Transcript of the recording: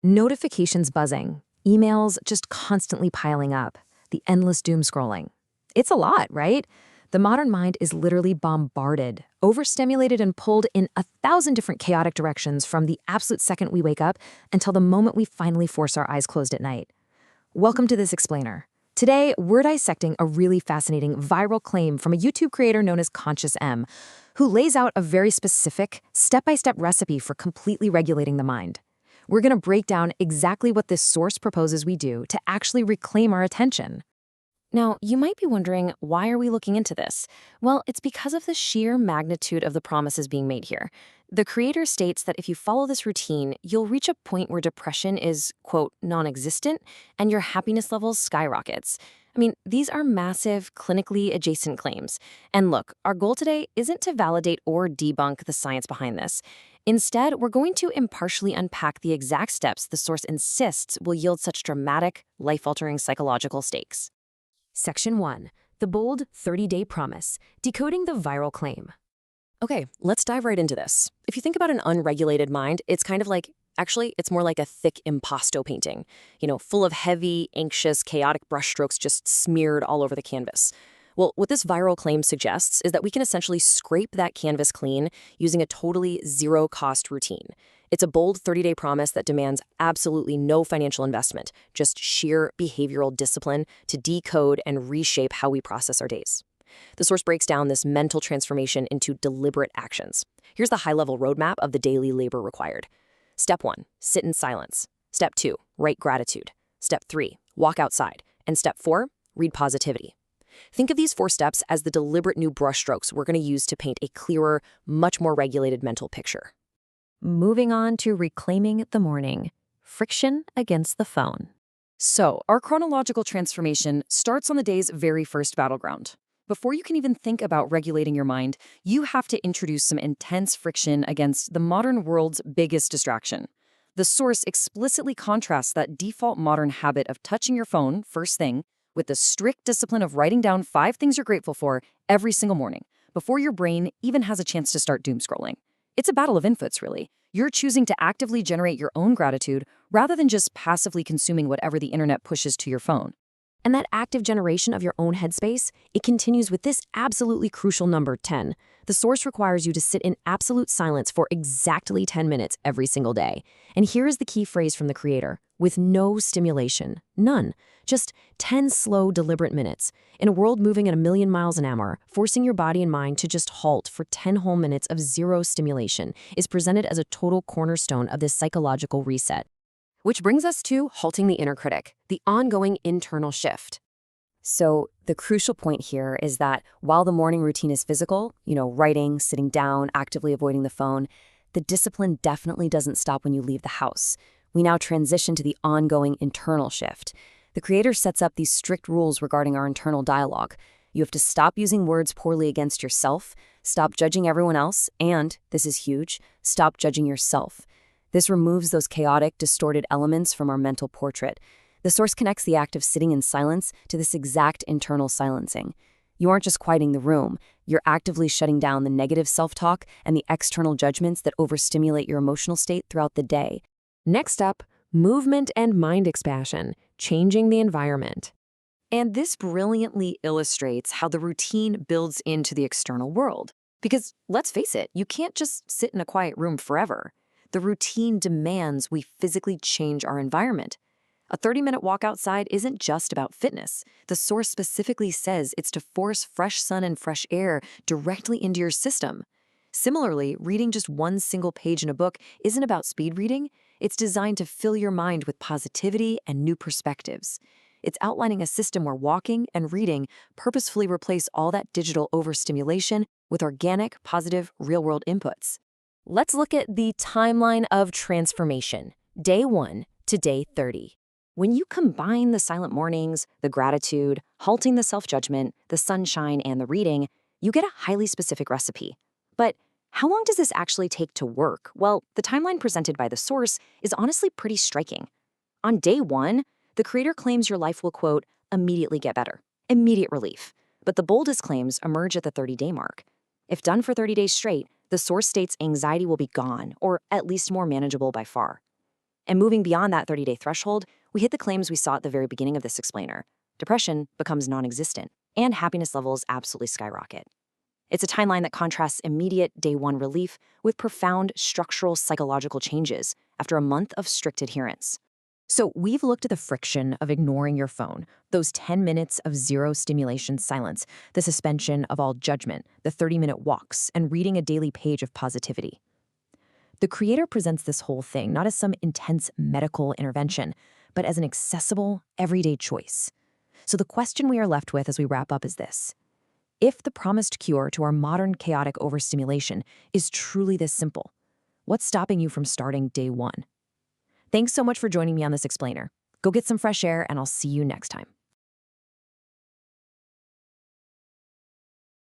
Notifications buzzing, emails just constantly piling up, the endless doom scrolling. It's a lot, right? The modern mind is literally bombarded, overstimulated, and pulled in 1,000 different chaotic directions from the absolute second we wake up until the moment we finally force our eyes closed at night. Welcome to This Explainer. Today, we're dissecting a really fascinating viral claim from a YouTube creator known as Conscious M, who lays out a very specific, step-by-step recipe for completely regulating the mind. We're going to break down exactly what this source proposes we do to actually reclaim our attention. Now, you might be wondering, why are we looking into this? Well, it's because of the sheer magnitude of the promises being made here. The creator states that if you follow this routine, you'll reach a point where depression is, quote, non-existent, and your happiness levels skyrockets. I mean, these are massive, clinically adjacent claims. And look, our goal today isn't to validate or debunk the science behind this. Instead, we're going to impartially unpack the exact steps the source insists will yield such dramatic, life-altering psychological stakes. Section 1. The bold 30-day promise, decoding the viral claim. Okay, let's dive right into this. If you think about an unregulated mind, it's kind of like, actually, it's more like a thick impasto painting, full of heavy, anxious, chaotic brushstrokes just smeared all over the canvas. Well, what this viral claim suggests is that we can essentially scrape that canvas clean using a totally zero-cost routine. It's a bold 30-day promise that demands absolutely no financial investment, just sheer behavioral discipline to decode and reshape how we process our days. The source breaks down this mental transformation into deliberate actions. Here's the high-level roadmap of the daily labor required. Step 1, sit in silence. Step 2, write gratitude. Step 3, walk outside. And step 4, read positivity. Think of these 4 steps as the deliberate new brushstrokes we're going to use to paint a clearer, much more regulated mental picture. Moving on to reclaiming the morning. Friction against the phone. So, our chronological transformation starts on the day's very first battleground. Before you can even think about regulating your mind, you have to introduce some intense friction against the modern world's biggest distraction. The source explicitly contrasts that default modern habit of touching your phone first thing with the strict discipline of writing down 5 things you're grateful for every single morning, before your brain even has a chance to start doom scrolling. It's a battle of inputs, really. You're choosing to actively generate your own gratitude rather than just passively consuming whatever the internet pushes to your phone. And that active generation of your own headspace, it continues with this absolutely crucial number 10. The source requires you to sit in absolute silence for exactly 10 minutes every single day. And here is the key phrase from the creator: with no stimulation, none. Just 10 slow, deliberate minutes. In a world moving at 1,000,000 miles an hour, forcing your body and mind to just halt for 10 whole minutes of zero stimulation is presented as a total cornerstone of this psychological reset. Which brings us to halting the inner critic, the ongoing internal shift. So the crucial point here is that while the morning routine is physical, writing, sitting down, actively avoiding the phone, the discipline definitely doesn't stop when you leave the house. We now transition to the ongoing internal shift. The creator sets up these strict rules regarding our internal dialogue. You have to stop using words poorly against yourself, stop judging everyone else, and, this is huge, stop judging yourself. This removes those chaotic, distorted elements from our mental portrait. The source connects the act of sitting in silence to this exact internal silencing. You aren't just quieting the room, you're actively shutting down the negative self-talk and the external judgments that overstimulate your emotional state throughout the day. Next up, movement and mind expansion, changing the environment. And this brilliantly illustrates how the routine builds into the external world. Because, let's face it, you can't just sit in a quiet room forever. The routine demands we physically change our environment. A 30-minute walk outside isn't just about fitness. The source specifically says it's to force fresh sun and fresh air directly into your system. Similarly, reading just one single page in a book isn't about speed reading. It's designed to fill your mind with positivity and new perspectives. It's outlining a system where walking and reading purposefully replace all that digital overstimulation with organic, positive, real-world inputs. Let's look at the timeline of transformation, day 1 to day 30. When you combine the silent mornings, the gratitude, halting the self-judgment, the sunshine, and the reading, you get a highly specific recipe. But how long does this actually take to work? Well, the timeline presented by the source is honestly pretty striking. On day 1, the creator claims your life will, quote, immediately get better, immediate relief. But the boldest claims emerge at the 30-day mark. If done for 30 days straight, the source states anxiety will be gone, or at least more manageable by far. And moving beyond that 30-day threshold, we hit the claims we saw at the very beginning of this explainer. Depression becomes non-existent, and happiness levels absolutely skyrocket. It's a timeline that contrasts immediate day one relief with profound structural psychological changes after a month of strict adherence. So we've looked at the friction of ignoring your phone, those 10 minutes of zero stimulation silence, the suspension of all judgment, the 30-minute walks, and reading a daily page of positivity. The creator presents this whole thing not as some intense medical intervention, but as an accessible, everyday choice. So the question we are left with as we wrap up is this. If the promised cure to our modern chaotic overstimulation is truly this simple, what's stopping you from starting day one? Thanks so much for joining me on this explainer. Go get some fresh air, and I'll see you next time.